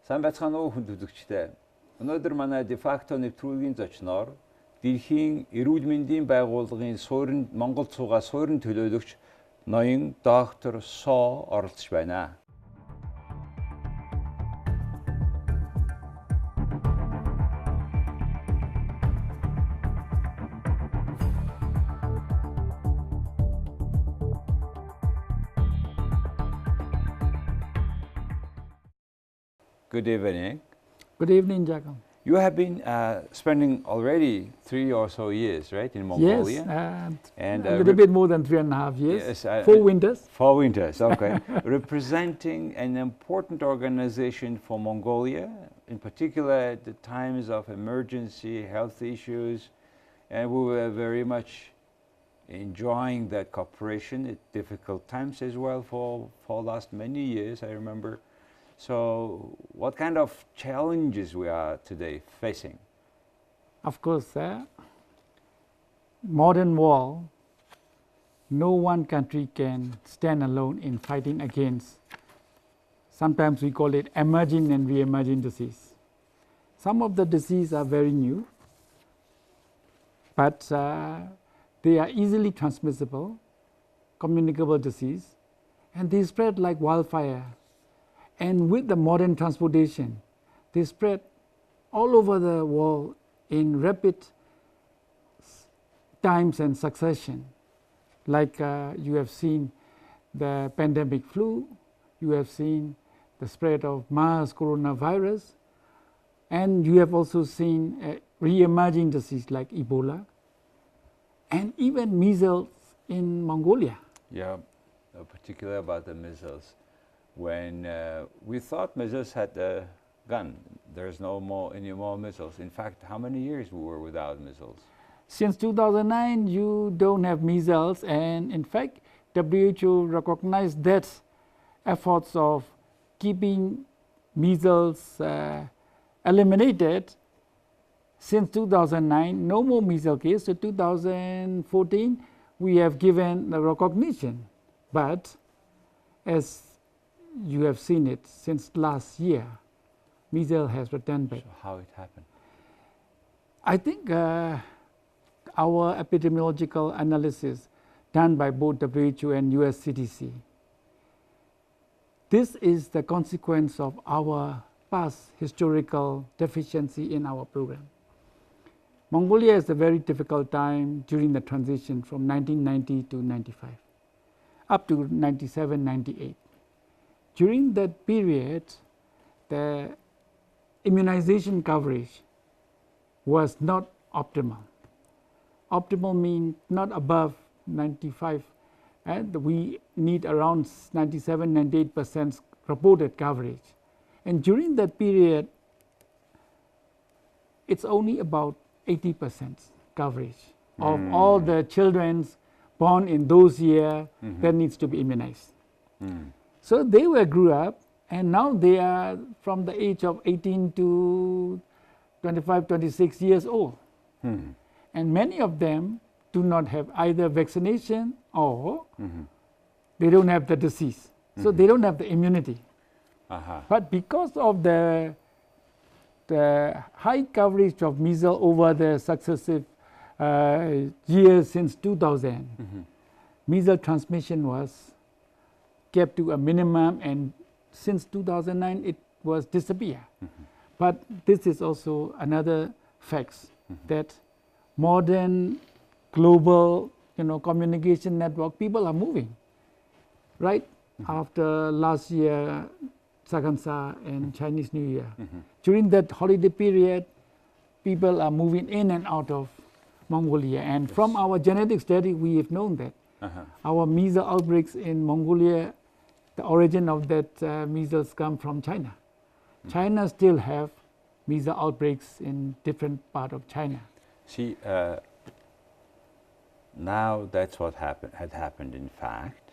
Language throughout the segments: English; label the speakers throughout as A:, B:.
A: Сайн байцгаана уу хүн төлөөлөгчтэй. Өнөөдөр манай de facto нэвтрүүлгийн зочноор Дэлхийн Эрүүл Мэндийн Байгууллагын Суурин Монгол цугаа Суурин төлөөлөгч ноён доктор Соо оролцож байна. Good evening.
B: Good evening, Jacob.
A: You have been spending already 3 or so years, right, in Mongolia?
B: Yes,
A: and
B: a little bit more than 3.5 years.
A: Yes,
B: 4 winters.
A: 4 winters, okay. Representing an important organization for Mongolia, in particular at the times of emergency health issues, and we were very much enjoying that cooperation at difficult times as well for last many years, I remember. So what kind of challenges we are today facing?
B: Of course, modern world, no one country can stand alone in fighting against, sometimes we call it emerging and re-emerging disease. Some of the diseases are very new, but they are easily transmissible, communicable disease, and they spread like wildfire. And with the modern transportation, they spread all over the world in rapid times and succession. Like you have seen the pandemic flu, you have seen the spread of MERS coronavirus, and you have also seen a re-emerging disease like Ebola, and even measles in Mongolia.
A: Yeah, particularly about the measles. When we thought measles had gone, there's any more measles. In fact, how many years we were without measles?
B: Since 2009, you don't have measles, and in fact, WHO recognized that efforts of keeping measles eliminated. Since 2009, no more measles case. So 2014, we have given the recognition, but as you have seen it since last year, measles has returned back.
A: So how it happened?
B: I think our epidemiological analysis done by both WHO and US CDC, this is the consequence of our past historical deficiency in our program. Mongolia is a very difficult time during the transition from 1990 to 95, up to 97, 98. During that period, the immunization coverage was not optimal. Optimal means not above 95, and we need around 97, 98% reported coverage. And during that period, it's only about 80% coverage of all the children born in those years that needs to be immunized. So they grew up, and now they are from the age of 18 to 25, 26 years old. And many of them do not have either vaccination or they don't have the disease. So they don't have the immunity. But because of the high coverage of measles over the successive years since 2000, measles transmission was kept to a minimum, and since 2009 it was disappear. But this is also another fact that modern global communication network, people are moving, right? After last year Sagansa and Chinese New Year, during that holiday period, people are moving in and out of Mongolia, and from our genetic study we have known that our measles outbreaks in Mongolia, the origin of that measles come from China. China still have measles outbreaks in different part of China.
A: See, now that's what had happened. In fact,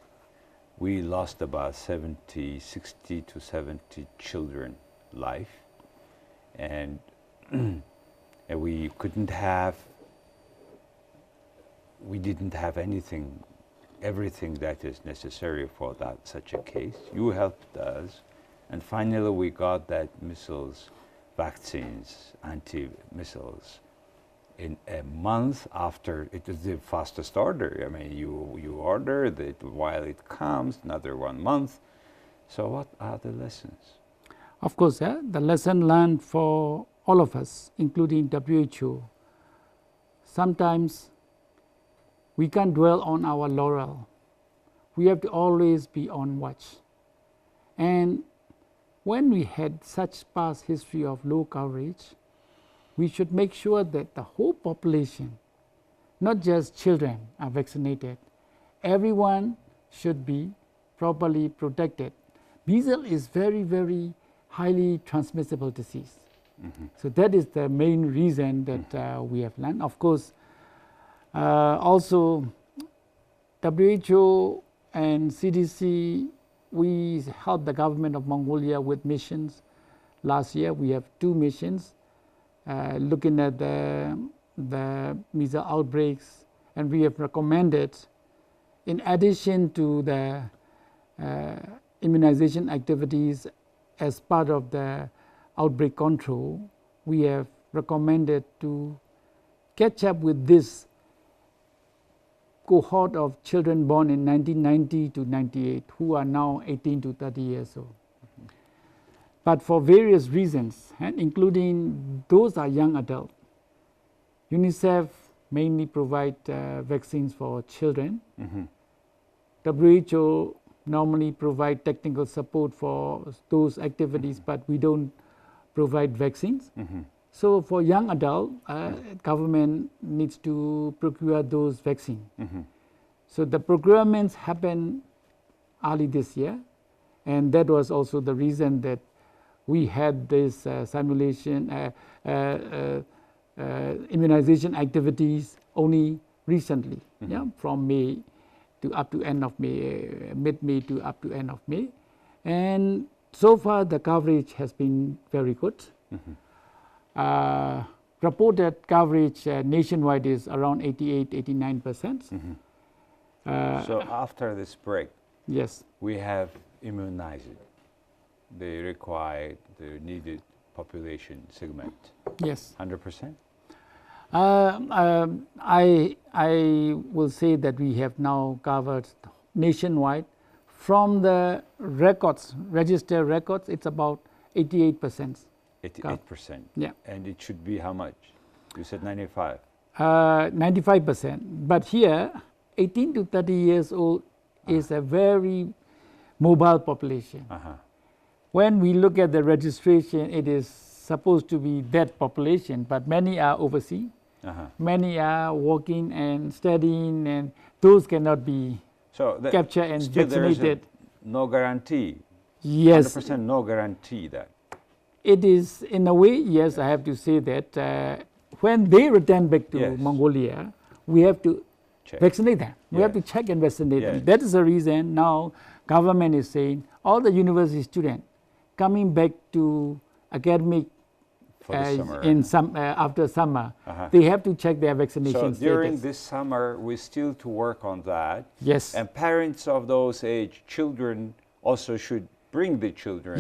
A: we lost about 60 to 70 children life, and we didn't have everything that is necessary for such a case. You helped us And finally, we got that missiles, vaccines, anti-missiles in a month after. It is the fastest order. I mean, you order it while it comes, another 1 month. So what are the lessons?
B: Of course, the lesson learned for all of us, including WHO, sometimes we can't dwell on our laurel. We have to always be on watch. And when we had such past history of low coverage, we should make sure that the whole population, not just children, are vaccinated. Everyone should be properly protected. Measles is very, very highly transmissible disease. So that is the main reason that we have learned. Of course, also WHO and CDC, we helped the government of Mongolia with missions. Last year we have 2 missions looking at the measles outbreaks, and we have recommended, in addition to the immunization activities as part of the outbreak control, we have recommended to catch up with this cohort of children born in 1990 to 98 who are now 18 to 30 years old. But for various reasons, and including those are young adults, UNICEF mainly provide vaccines for children. WHO normally provide technical support for those activities, but we don't provide vaccines. So for young adult, government needs to procure those vaccines. So the procurements happened early this year, and that was also the reason that we had this simulation immunization activities only recently, from May to up to end of May, mid-May to up to end of May. And so far the coverage has been very good. Reported coverage nationwide is around 88-89%.
A: So after this break,
B: yes,
A: we have immunized the required, the needed population segment.
B: Yes.
A: 100%?
B: I will say that we have now covered nationwide. From the records, registered records, it's about 88%.
A: 88%?
B: Yeah.
A: And it should be how much? You said 95?
B: 95%. But here, 18 to 30 years old is a very mobile population. When we look at the registration, it is supposed to be that population, but many are overseas. Many are working and studying, and those cannot be captured and vaccinated.
A: No guarantee.
B: Yes.
A: 100% no guarantee that.
B: It is, in a way, yes, I have to say that when they return back to Mongolia, we have to vaccinate them. We have to check and vaccinate them. That is the reason now government is saying all the university students coming back to academic in after summer, they have to check their vaccination
A: status. So during this summer, we still to work on that.
B: Yes.
A: And parents of those age children also should bring the children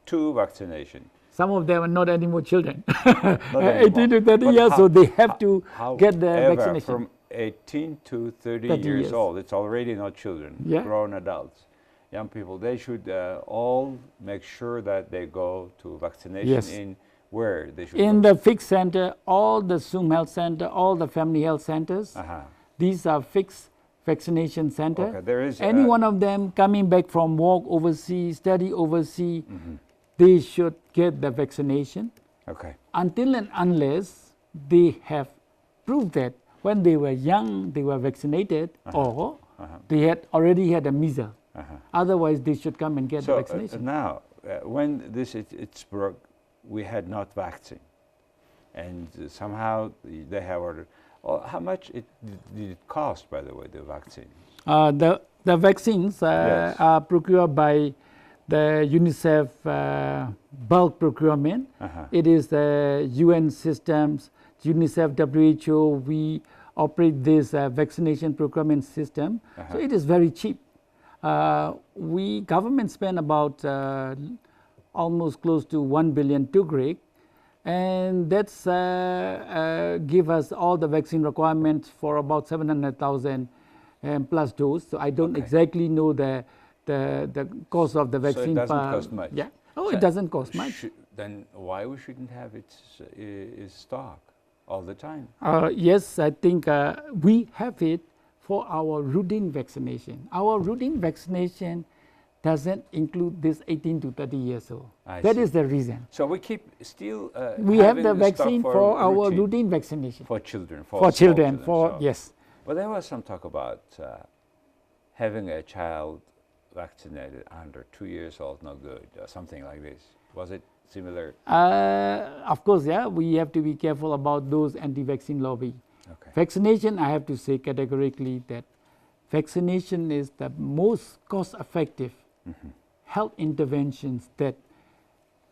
A: to vaccination.
B: Some of them are not anymore children, 18 to 30 years, so they have to get the vaccination.
A: From 18 to 30 years old, it's already not children, grown adults. Young people, they should all make sure that they go to vaccination in where they should
B: in the fixed center, all the Zoom health center, all the family health centers. These are fixed vaccination center.
A: Okay, there is
B: any one of them coming back from work overseas, study overseas, they should get the vaccination. Until and unless they have proved that when they were young they were vaccinated or they had already had a measles. Otherwise, they should come and get the vaccination.
A: Now, when it's broke, we had not vaccine, and somehow they have ordered. How much did it cost, by the way, the vaccine?
B: The vaccines are procured by the UNICEF bulk procurement. It is the UN systems, UNICEF, WHO. We operate this vaccination procurement system, so it is very cheap. Government spend about almost close to 1 billion tugrik, and that's give us all the vaccine requirements for about 700,000 plus dose. So I don't exactly know the cost of the vaccine.
A: So it doesn't cost much.
B: Yeah. Oh, so it doesn't cost much.
A: Then why we shouldn't have it in stock all the time?
B: Yes, I think we have it for our routine vaccination. Our routine vaccination doesn't include this 18 to 30 years old. That is the reason.
A: So we keep still.
B: We have the vaccine for our routine vaccination.
A: For children.
B: For children. So yes.
A: But there was some talk about having a child vaccinated under 2 years old, no good, or something like this. Was it similar?
B: Of course, yeah. We have to be careful about those anti-vaccine lobby.
A: Okay.
B: Vaccination, I have to say categorically that vaccination is the most cost-effective health interventions that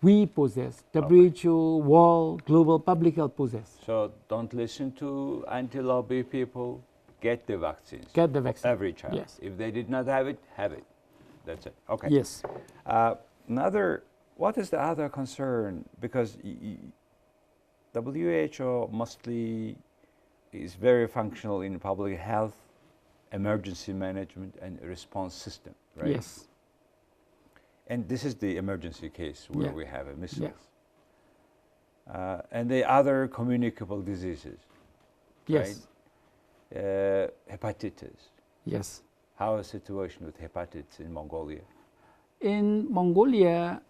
B: we possess. WHO, world, global public health possess.
A: So don't listen to anti-lobby people. Get the vaccines.
B: Get the vaccine.
A: Every child.
B: Yes.
A: If they did not have it, have it. That's it. Okay.
B: Yes.
A: What is the other concern? Because WHO mostly is very functional in public health, emergency management, and response system, right?
B: Yes.
A: And this is the emergency case where we have a measles.
B: Yeah.
A: And the other communicable diseases.
B: Yes.
A: Right? Hepatitis.
B: Yes.
A: How is the situation with hepatitis in Mongolia?
B: In Mongolia,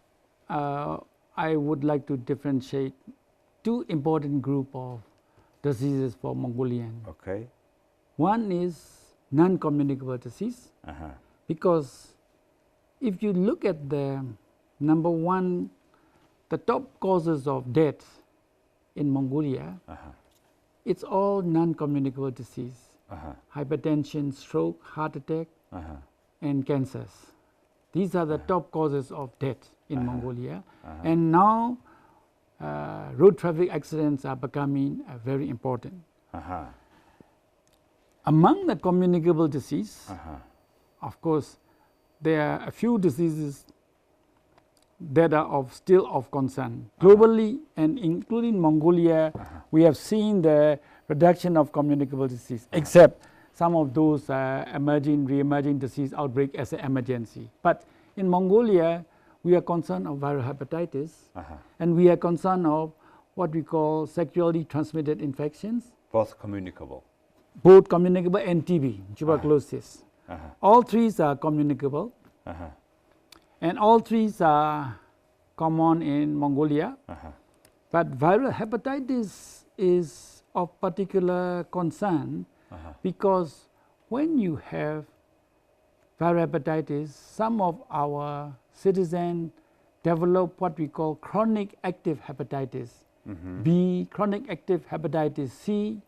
B: I would like to differentiate two important groups of diseases for Mongolian.
A: Okay.
B: One is non-communicable disease, because if you look at the number one, the top causes of death in Mongolia, it's all non-communicable disease. Hypertension, stroke, heart attack, and cancers. These are the top causes of death in Mongolia. And now road traffic accidents are becoming very important. Among the communicable disease, of course, there are a few diseases that are still of concern. Globally and including Mongolia, we have seen the reduction of communicable disease, except some of those re-emerging disease outbreak as an emergency. But in Mongolia, we are concerned of viral hepatitis, and we are concerned of what we call sexually transmitted infections.
A: Both communicable.
B: Both communicable and TB, tuberculosis. All three are communicable, and all three are common in Mongolia. But viral hepatitis is of particular concern because when you have viral hepatitis, some of our citizens develop what we call chronic active hepatitis B, chronic active hepatitis C,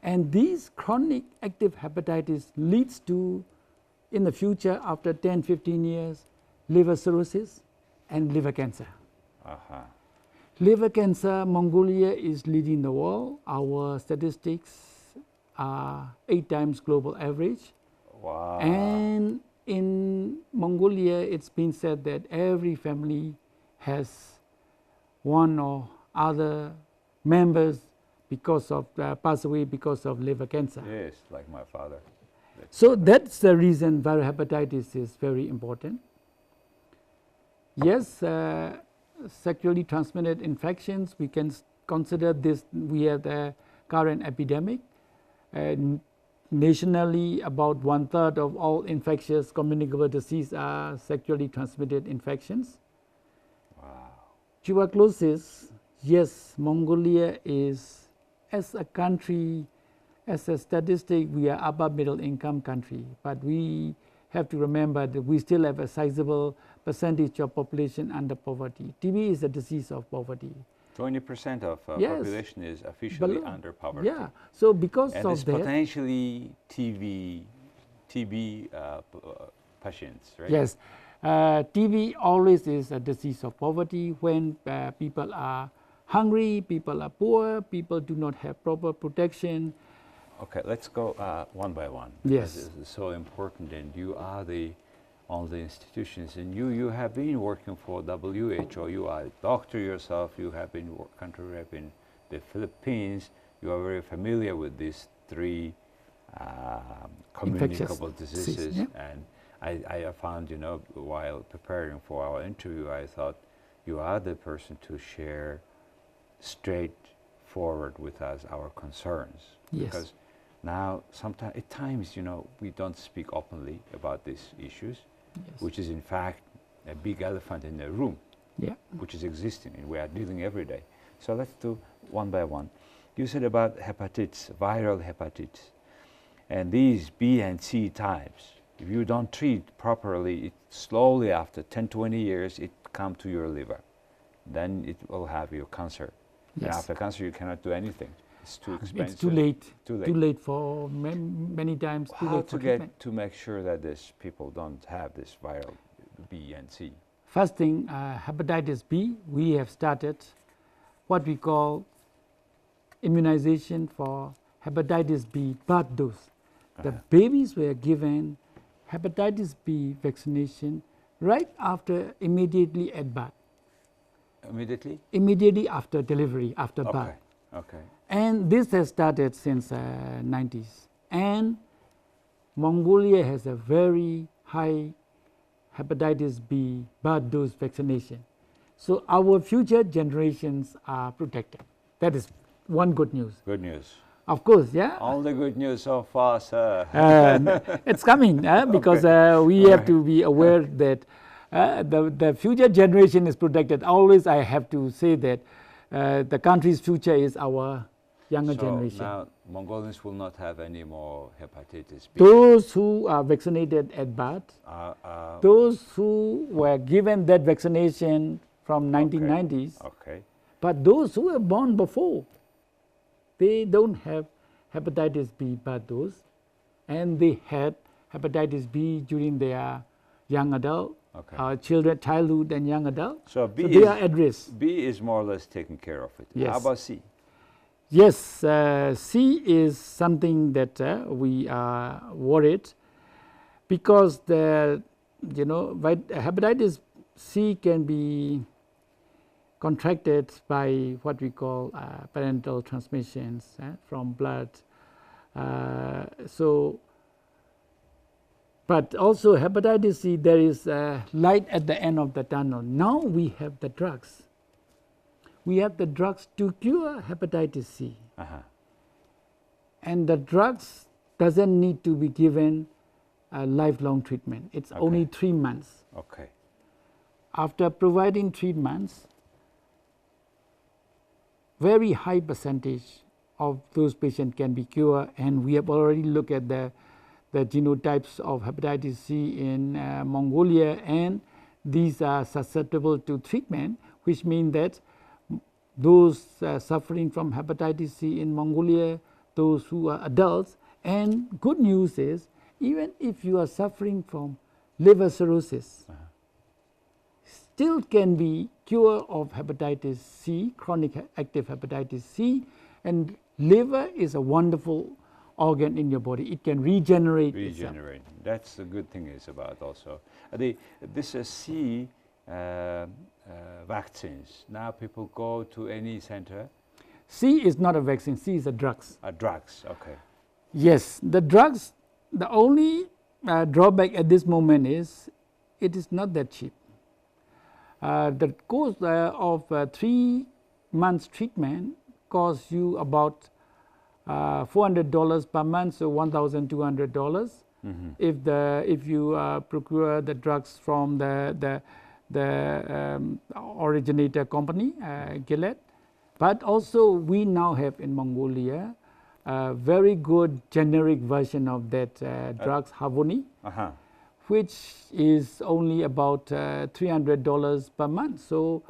B: and these chronic active hepatitis leads to, in the future, after 10-15 years, liver cirrhosis and liver cancer. Liver cancer, Mongolia is leading the world. Our statistics are 8 times global average.
A: Wow.
B: And in Mongolia, it's been said that every family has one or other members pass away because of liver cancer.
A: Yes, like my father.
B: So that's the reason viral hepatitis is very important. Yes, sexually transmitted infections, we can consider this, we have the current epidemic. Nationally, about 1/3 of all infectious communicable disease are sexually transmitted infections.
A: Wow.
B: Tuberculosis, yes, Mongolia is, as a country, as a statistic, we are upper middle income country, but we have to remember that we still have a sizable percentage of population under poverty. TB is a disease of poverty.
A: 20% of population is officially under poverty.
B: Yeah, so because
A: and
B: of
A: it's
B: that,
A: potentially TB patients, right?
B: yes, TB always is a disease of poverty when people are hungry, people are poor, people do not have proper protection.
A: Okay, let's go one by one.
B: Yes.
A: This is so important, and you are the all the institutions. And you have been working for WHO. You are a doctor yourself. You have been country rep in the Philippines. You are very familiar with these three communicable diseases.
B: Yeah.
A: And I found, while preparing for our interview, I thought you are the person to share straightforward with us our concerns.
B: Yes.
A: Because now, sometimes, at times, we don't speak openly about these issues,
B: Yes.
A: which is in fact a big elephant in the room,
B: Yeah.
A: which is existing and we are dealing every day. So let's do one by one. You said about hepatitis, viral hepatitis, and these B and C types. If you don't treat properly, it slowly after 10, 20 years, it comes to your liver. Then it will have your cancer. And
B: Yes.
A: after cancer, you cannot do anything. It's too expensive.
B: It's too late.
A: Too late.
B: Too late for many times. Too
A: How
B: late
A: to
B: for
A: get
B: treatment.
A: to make sure that these people don't have this viral B and C?
B: First thing, hepatitis B, we have started what we call immunization for hepatitis B birth dose. The babies were given hepatitis B vaccination right after, immediately at birth.
A: Immediately?
B: Immediately after delivery, after
A: Okay.
B: birth.
A: Okay.
B: And this has started since 90s. And Mongolia has a very high hepatitis B birth dose vaccination. So our future generations are protected. That is one good news.
A: Good news.
B: Of course, yeah.
A: All the good news so far, sir.
B: It's coming because we have to be aware that the future generation is protected. Always I have to say that the country's future is our younger generation.
A: Now Mongolians will not have any more hepatitis B.
B: Those who are vaccinated at birth, those who were given that vaccination from 1990s,
A: Okay.
B: but those who were born before, they don't have hepatitis B birth dose, and they had hepatitis B during their young adult, childhood and young adult.
A: So B
B: they are at risk.
A: B is more or less taking care of it.
B: Yes.
A: How about C?
B: Yes, C is something that we are worried because hepatitis C can be contracted by what we call parental transmissions from blood. But also hepatitis C, there is light at the end of the tunnel. Now we have the drugs. We have the drugs to cure hepatitis C. And the drugs doesn't need to be given a lifelong treatment. It's only 3 months.
A: Okay.
B: After providing treatments, very high percentage of those patients can be cured, and we have already looked at the genotypes of hepatitis C in Mongolia, and these are susceptible to treatment, which means that those suffering from hepatitis C in Mongolia, those who are adults, and good news is, even if you are suffering from liver cirrhosis, still can be cure of hepatitis C, chronic active hepatitis C, and liver is a wonderful organ in your body. It can regenerate.
A: Regenerate. That's the good thing is about also. This C vaccines. Now people go to any center.
B: C is not a vaccine. C is a drugs.
A: Drugs. Okay.
B: Yes, the drugs. The only drawback at this moment is it is not that cheap. The cost of 3 months treatment costs you about $400 per month, so $1,200. If you procure the drugs from the originator company, Gilead. But also we now have in Mongolia a very good generic version of that drugs, Havoni, which is only about $300 per month. So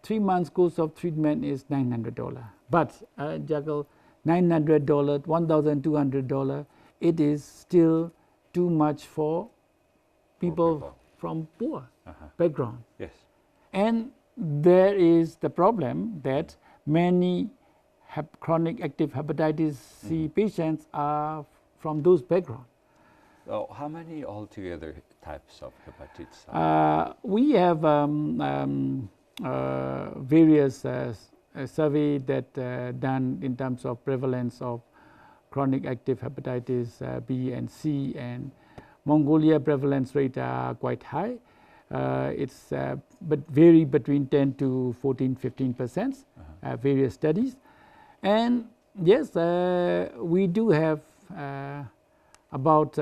B: 3 months course of treatment is $900. But Jackal, $900, $1,200, it is still too much for people from poor background.
A: Yes.
B: And there is the problem that many chronic active hepatitis C patients are from those backgrounds.
A: How many altogether types of hepatitis?
B: We have various survey that done in terms of prevalence of chronic active hepatitis B and C, and Mongolia prevalence rate are quite high. It's but vary between 10 to 14-15%, various studies. And yes, we do have about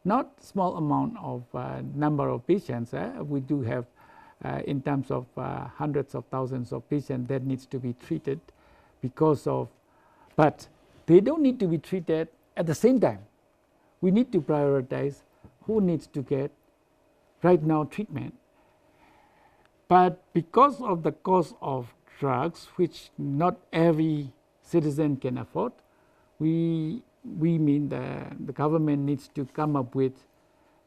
B: not small amount of number of patients. We do have in terms of hundreds of thousands of patients that needs to be treated because of, but they don't need to be treated at the same time. We need to prioritize who needs to get right now treatment. But because of the cost of drugs, which not every citizen can afford, we mean the government needs to come up with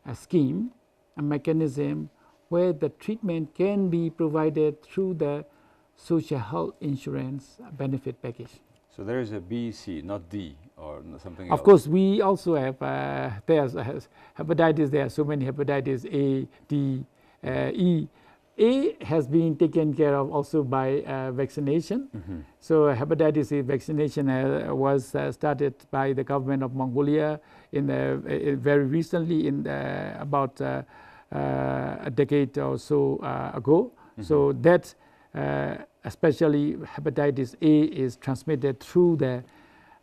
B: a scheme, a mechanism where the treatment can be provided through the social health insurance benefit package.
A: So there is a B, C, not D or something else.
B: Of course, we also have there's hepatitis. There are so many hepatitis A, D, E. A has been taken care of also by vaccination. So hepatitis A vaccination was started by the government of Mongolia in very recently, in about a decade or so ago. So that especially hepatitis A is transmitted through the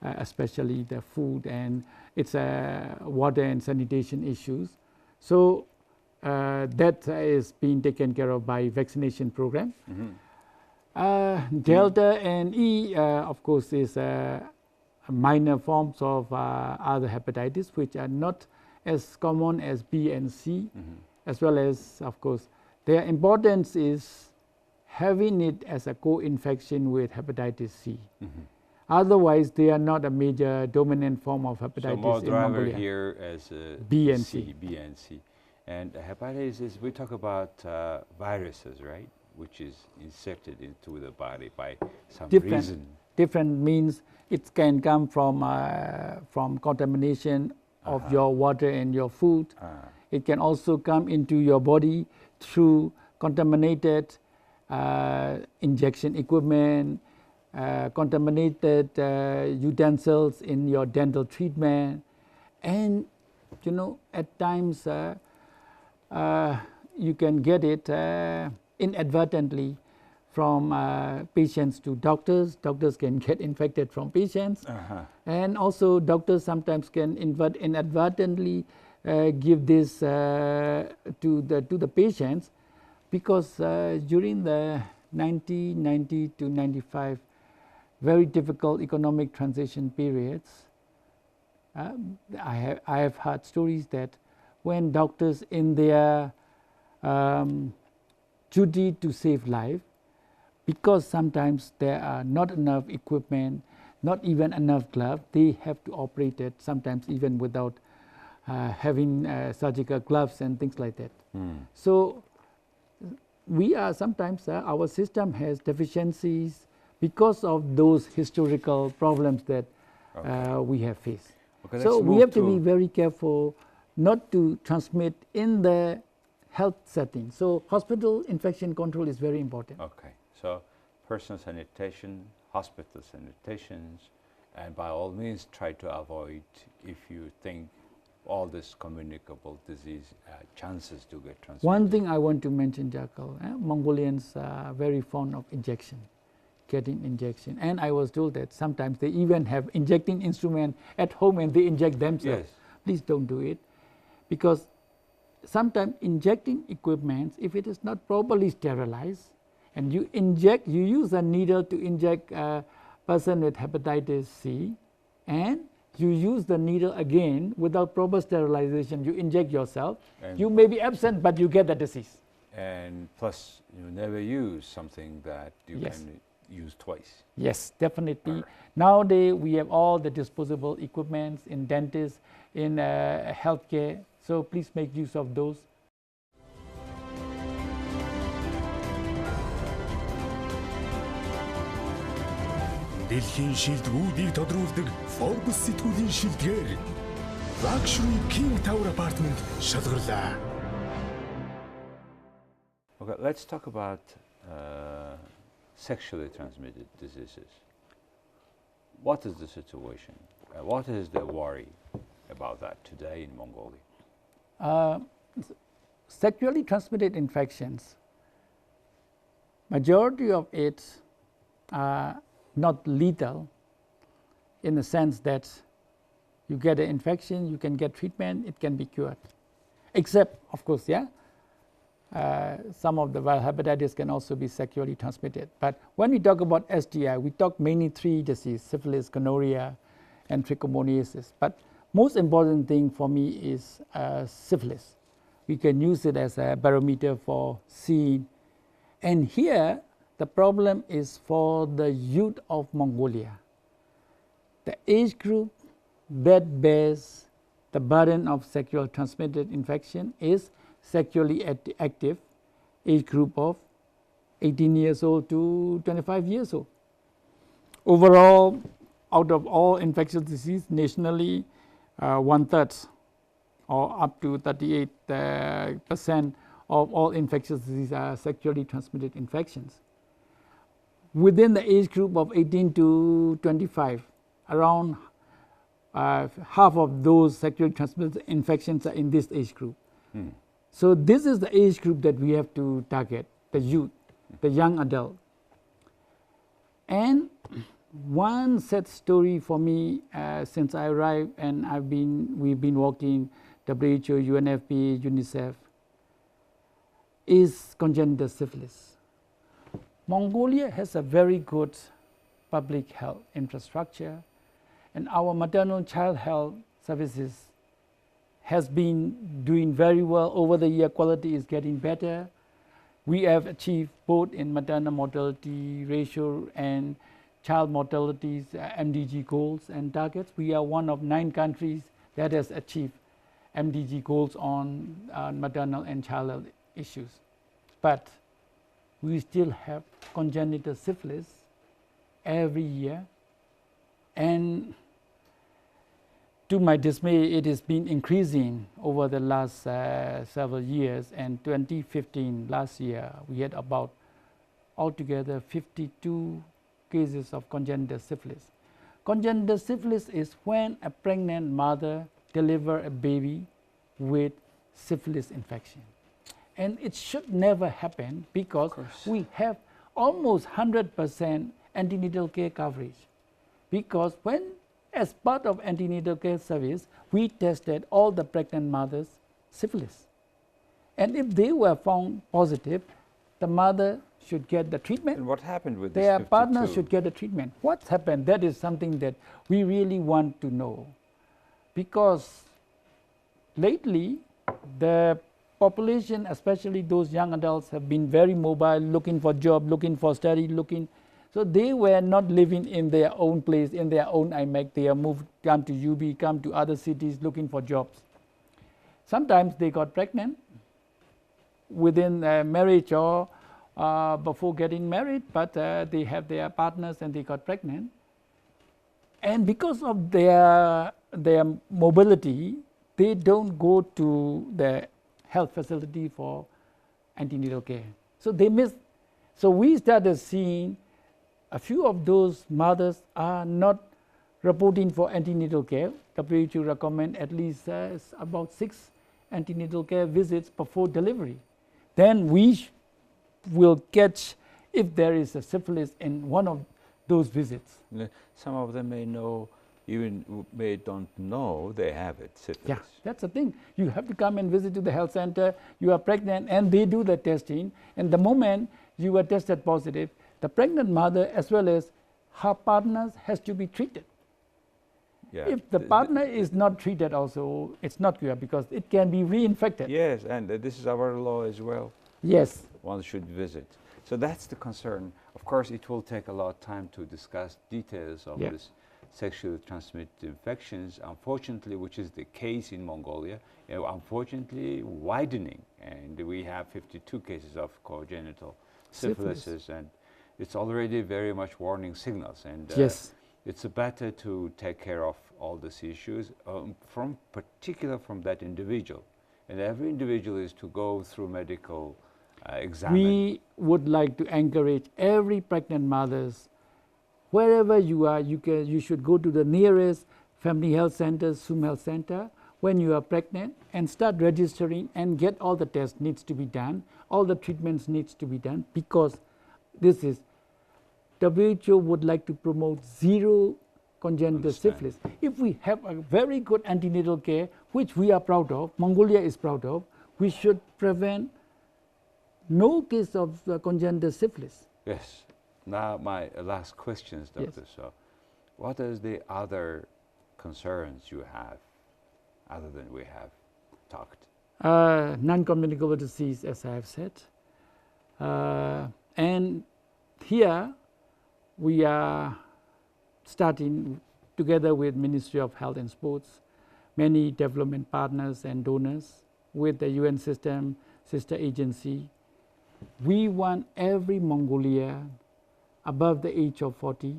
B: especially the food, and it's water and sanitation issues. So that is being taken care of by vaccination program. Delta and E, of course, is minor forms of other hepatitis, which are not as common as B and C, as well as, of course, their importance is having it as a co-infection with hepatitis C. Otherwise, they are not a major dominant form of hepatitis.
A: So more
B: in
A: driver
B: Mongolia.
A: here as
B: B and
A: C,
B: C.
A: B and C. And hepatitis is, we talk about viruses, right? Which is injected into the body by some reason.
B: Different means it can come from contamination of your water and your food. It can also come into your body through contaminated injection equipment, contaminated utensils in your dental treatment, and you know, at times you can get it inadvertently from patients to doctors. Doctors can get infected from patients, and also doctors sometimes can inadvertently give this to the patients, because during the 1990 to 95 very difficult economic transition periods, I have heard stories that when doctors in their duty to save life, because sometimes there are not enough equipment, not even enough gloves, they have to operate it sometimes even without having surgical gloves and things like that. So we are sometimes, our system has deficiencies because of those historical problems that we have faced.
A: Okay,
B: so we have to be very careful not to transmit in the health setting. So hospital infection control is very important.
A: Okay, so personal sanitation, hospital sanitations, and by all means try to avoid, if you think all this communicable disease chances to get transmitted.
B: One thing I want to mention, Jackal, Mongolians are very fond of injection, getting injection. And I was told that sometimes they even have injecting instrument at home and they inject themselves.
A: Yes.
B: Please don't do it, because sometimes injecting equipment, if it is not properly sterilized, and you use a needle to inject a person with hepatitis C, and you use the needle again without proper sterilization, you inject yourself, and you may be absent, but you get the disease.
A: And plus, you never use something that you can use twice.
B: Yes, definitely. Nowadays, we have all the disposable equipments in dentists, in healthcare, so please make use of those.
C: Дэлхийн шилдэгүүдийг тодруулдаг Forbes сэтгүүлийн шилдгээр Luxury King Tower Apartment шалгарлаа.
A: Okay, let's talk about sexually transmitted diseases. What is the situation? What is the worry about that today in Mongolia?
B: Sexually transmitted infections, majority of it are not lethal in the sense that you get an infection, you can get treatment, it can be cured. Except, of course, some of the viral hepatitis can also be sexually transmitted. But when we talk about STI, we talk mainly three diseases: syphilis, gonorrhea, and trichomoniasis. But most important thing for me is syphilis. We can use it as a barometer for seeing. And here, the problem is for the youth of Mongolia. The age group that bears the burden of sexual transmitted infection is sexually active, age group of 18 years old to 25 years old. Overall, out of all infectious disease nationally, 1/3 or up to 38% of all infectious diseases are sexually transmitted infections. Within the age group of 18 to 25, around half of those sexually transmitted infections are in this age group. So this is the age group that we have to target, the youth, the young adult. And one sad story for me since I arrived, and we've been working WHO, UNFPA, UNICEF, is congenital syphilis. Mongolia has a very good public health infrastructure, and our maternal child health services has been doing very well over the year. Quality is getting better. We have achieved both in maternal mortality ratio and child mortalities MDG goals and targets. We are one of 9 countries that has achieved MDG goals on maternal and child health issues. But we still have congenital syphilis every year, and to my dismay, it has been increasing over the last several years. And 2015, last year, we had about altogether 52 cases of congenital syphilis. Congenital syphilis is when a pregnant mother delivers a baby with syphilis infection. And it should never happen because we have almost 100% antenatal care coverage. Because as part of antenatal care service, we tested all the pregnant mothers syphilis. And if they were found positive, the mother should get the treatment.
A: And what happened with
B: their
A: this 52?
B: partner should get the treatment. What's happened? That is something that we really want to know. Because lately, the population, especially those young adults, have been very mobile, looking for job, looking for study, so they were not living in their own place, in their own IMEC. They have moved, come to UB, come to other cities looking for jobs. Sometimes they got pregnant within marriage or before getting married, but they have their partners and they got pregnant. And because of their mobility, they don't go to the health facility for antenatal care. So they miss. So we started seeing a few of those mothers are not reporting for antenatal care. WHO recommend at least about 6 antenatal care visits before delivery. Then we will catch if there is a syphilis in one of those visits.
A: Some of them may know, even may don't know they have it, syphilis.
B: Yeah, that's the thing. You have to come and visit to the health center. You are pregnant, and they do the testing. And the moment you are tested positive, the pregnant mother as well as her partners has to be treated.
A: Yeah.
B: If the partner is not treated also, it's not clear because it can be reinfected.
A: Yes, and this is our law as well.
B: Yes.
A: One should visit. So that's the concern. Of course, it will take a lot of time to discuss details of this sexually transmitted infections, unfortunately, which is the case in Mongolia, unfortunately widening. And we have 52 cases of congenital syphilis, and it's already very much warning signals. And it's better to take care of all these issues, particular from that individual. And every individual is to go through medical examine.
B: We would like to encourage every pregnant mothers, wherever you are, you should go to the nearest family health center, SUM health center, when you are pregnant, and start registering and get all the tests needs to be done, all the treatments needs to be done, because this is WHO would like to promote zero congenital syphilis. If we have a very good antenatal care, which we are proud of, Mongolia is proud of, we should prevent no case of congenital syphilis.
A: Yes. Now my last questions, Dr.
B: Yes.
A: So, what are the other concerns you have, other than we have talked?
B: Non-communicable disease, as I have said. And here we are starting together with Ministry of Health and Sports, many development partners and donors, with the UN system, sister agency. We want every Mongolian above the age of 40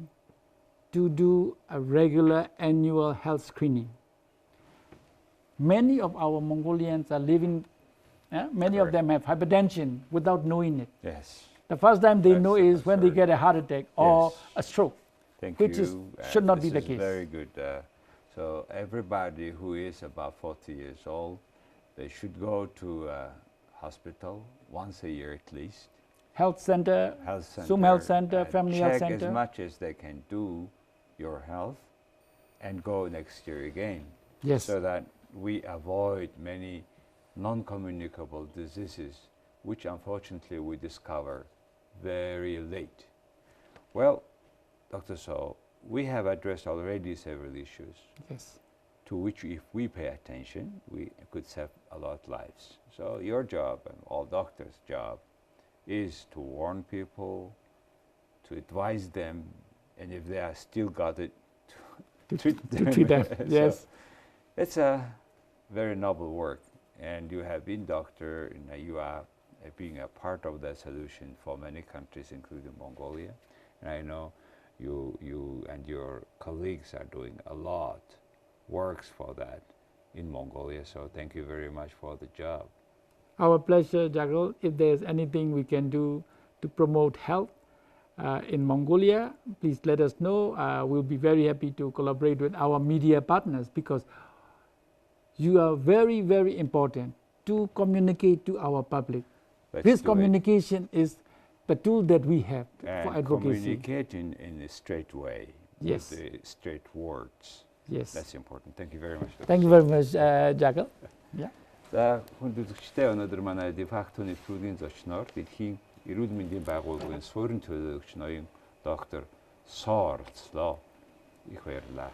B: to do a regular annual health screening. Many of our Mongolians are living, many of them have hypertension without knowing it.
A: Yes.
B: The first time they
A: That's
B: know
A: the
B: is when they
A: concern.
B: get a heart attack or
A: Yes.
B: a stroke,
A: Thank
B: which
A: you.
B: should not be
A: This
B: the
A: is
B: case.
A: Very good. So everybody who is about 40 years old, they should go to a hospital once a year at least.
B: Health center,
A: Health center,
B: SUM health center,
A: and
B: family health
A: check
B: center.
A: as much as they can do your health, and go next year again.
B: Yes.
A: So that we avoid many non-communicable diseases, which unfortunately we discover very late. Well, Dr. Soe, we have addressed already several issues
B: Yes.
A: to which, if we pay attention, we could save a lot of lives. So your job and all doctors' job is to warn people, to advise them, and if they are still got it, to treat them.
B: To treat them,
A: So
B: yes.
A: it's a very noble work, and you have been doctor, you are being a part of the solution for many countries, including Mongolia. And I know you and your colleagues are doing a lot works for that in Mongolia. So thank you very much for the job.
B: Our pleasure, Jagal. If there's anything we can do to promote health in Mongolia, please let us know. We'll be very happy to collaborate with our media partners, because you are very, very important to communicate to our public.
A: Let's
B: This
A: do it.
B: communication is the tool that we have for
A: And
B: advocacy.
A: communicate in a straight way,
B: Yes.
A: with the straight words.
B: Yes.
A: That's important. Thank you very much. Dr.
B: Thank you very much, Jagal. Yeah.
A: За хүндэтгэгчтэй өнөөдөр манай дефакто нэвтрүүлгийн зочноор Дэлхийн Эрүүл Мэндийн Байгууллагын Суурин төлөөлөгч ноён доктор Соe оролцлоо. Их баярлалаа.